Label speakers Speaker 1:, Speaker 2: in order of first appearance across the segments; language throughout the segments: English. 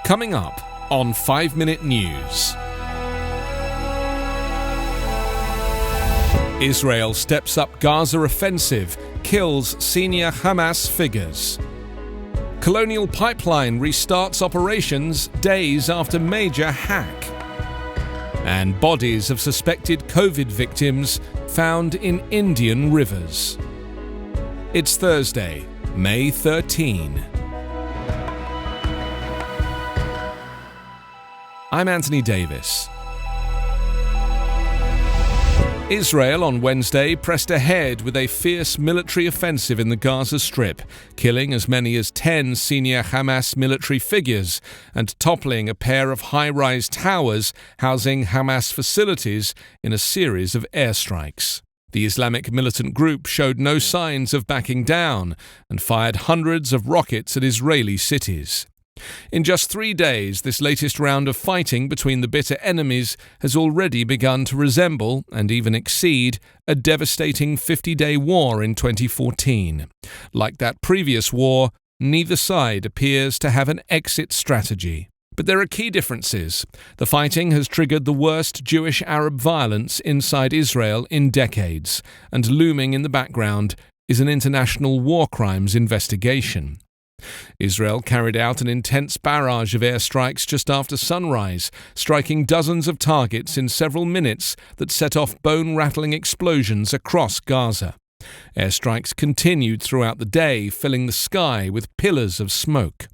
Speaker 1: Coming up on 5 Minute News. Israel steps up Gaza offensive, kills senior Hamas figures. Colonial Pipeline restarts operations days after major hack. And bodies of suspected COVID victims found in Indian rivers. It's Thursday, May 13. I'm Anthony Davis. Israel on Wednesday pressed ahead with a fierce military offensive in the Gaza Strip, killing as many as 10 senior Hamas military figures and toppling a pair of high-rise towers housing Hamas facilities in a series of airstrikes. The Islamic militant group showed no signs of backing down and fired hundreds of rockets at Israeli cities. In just 3 days, this latest round of fighting between the bitter enemies has already begun to resemble, and even exceed, a devastating 50-day war in 2014. Like that previous war, neither side appears to have an exit strategy. But there are key differences. The fighting has triggered the worst Jewish-Arab violence inside Israel in decades, and looming in the background is an international war crimes investigation. Israel carried out an intense barrage of airstrikes just after sunrise, striking dozens of targets in several minutes that set off bone-rattling explosions across Gaza. Airstrikes continued throughout the day, filling the sky with pillars of smoke.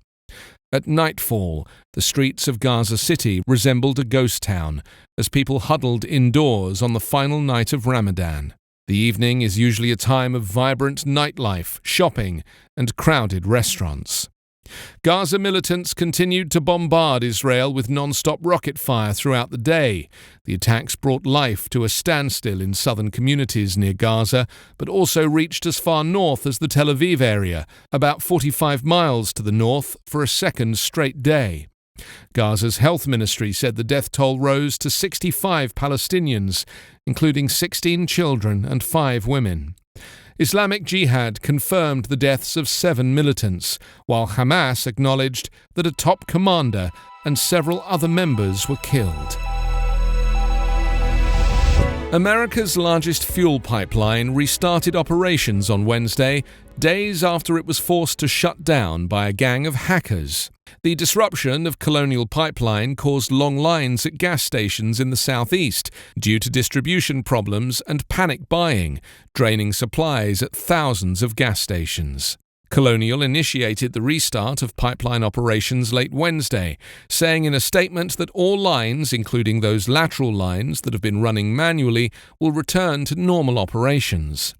Speaker 1: At nightfall, the streets of Gaza City resembled a ghost town as people huddled indoors on the final night of Ramadan. The evening is usually a time of vibrant nightlife, shopping, and crowded restaurants. Gaza militants continued to bombard Israel with non-stop rocket fire throughout the day. The attacks brought life to a standstill in southern communities near Gaza, but also reached as far north as the Tel Aviv area, about 45 miles to the north, for a second straight day. Gaza's health ministry said the death toll rose to 65 Palestinians, including 16 children and 5 women. Islamic Jihad confirmed the deaths of 7 militants, while Hamas acknowledged that a top commander and several other members were killed. America's largest fuel pipeline restarted operations on Wednesday, days after it was forced to shut down by a gang of hackers. The disruption of Colonial Pipeline caused long lines at gas stations in the southeast due to distribution problems and panic buying, draining supplies at thousands of gas stations. Colonial initiated the restart of pipeline operations late Wednesday, saying in a statement that all lines, including those lateral lines that have been running manually, will return to normal operations.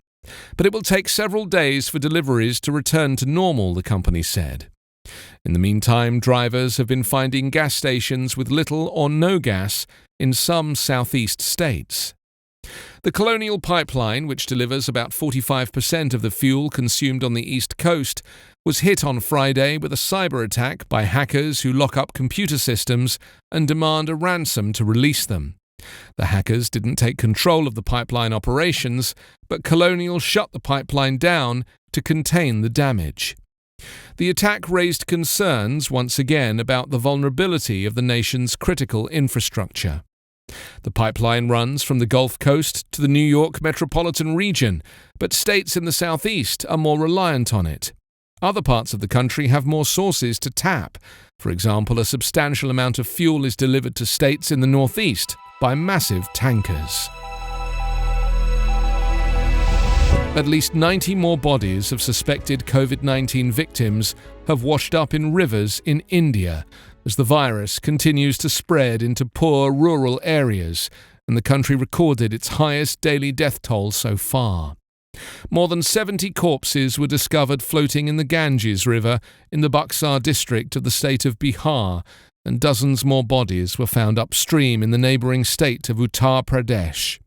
Speaker 1: But it will take several days for deliveries to return to normal, the company said. In the meantime, drivers have been finding gas stations with little or no gas in some southeast states. The Colonial Pipeline, which delivers about 45% of the fuel consumed on the East Coast, was hit on Friday with a cyber attack by hackers who lock up computer systems and demand a ransom to release them. The hackers didn't take control of the pipeline operations, but Colonial shut the pipeline down to contain the damage. The attack raised concerns once again about the vulnerability of the nation's critical infrastructure. The pipeline runs from the Gulf Coast to the New York metropolitan region, but states in the southeast are more reliant on it. Other parts of the country have more sources to tap. For example, a substantial amount of fuel is delivered to states in the northeast by massive tankers. At least 90 more bodies of suspected COVID-19 victims have washed up in rivers in India as the virus continues to spread into poor rural areas, and the country recorded its highest daily death toll so far. More than 70 corpses were discovered floating in the Ganges River in the Buxar district of the state of Bihar, and dozens more bodies were found upstream in the neighbouring state of Uttar Pradesh.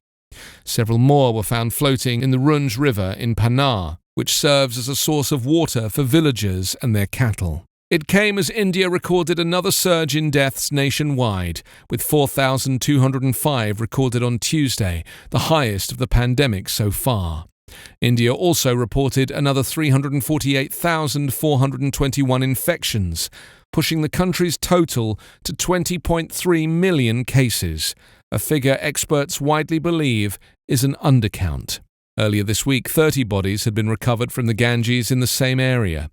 Speaker 1: Several more were found floating in the Runj River in Panar, which serves as a source of water for villagers and their cattle. It came as India recorded another surge in deaths nationwide, with 4,205 recorded on Tuesday, the highest of the pandemic so far. India also reported another 348,421 infections, pushing the country's total to 20.3 million cases, a figure experts widely believe is an undercount. Earlier this week, 30 bodies had been recovered from the Ganges in the same area.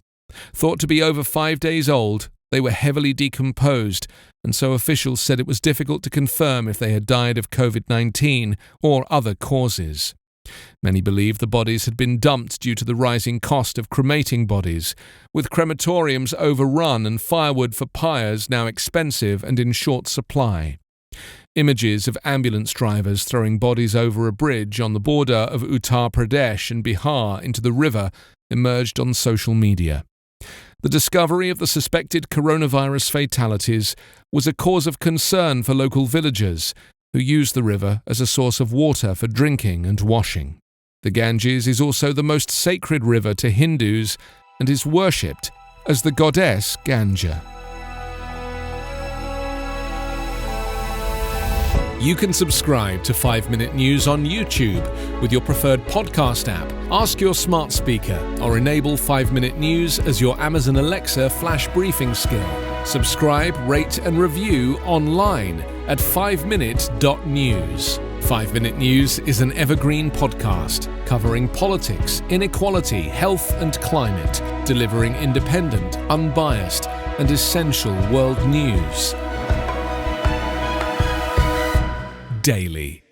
Speaker 1: Thought to be over 5 days old, they were heavily decomposed, and so officials said it was difficult to confirm if they had died of COVID-19 or other causes. Many believe the bodies had been dumped due to the rising cost of cremating bodies, with crematoriums overrun and firewood for pyres now expensive and in short supply. Images of ambulance drivers throwing bodies over a bridge on the border of Uttar Pradesh and Bihar into the river emerged on social media. The discovery of the suspected coronavirus fatalities was a cause of concern for local villagers, who use the river as a source of water for drinking and washing. The Ganges is also the most sacred river to Hindus and is worshipped as the goddess Ganga. You can subscribe to 5 Minute News on YouTube with your preferred podcast app. Ask your smart speaker or enable 5 Minute News as your Amazon Alexa flash briefing skill. Subscribe, rate and review online at 5minute.news. 5 Minute News is an Evergreen Podcast covering politics, inequality, health and climate, delivering independent, unbiased and essential world news daily.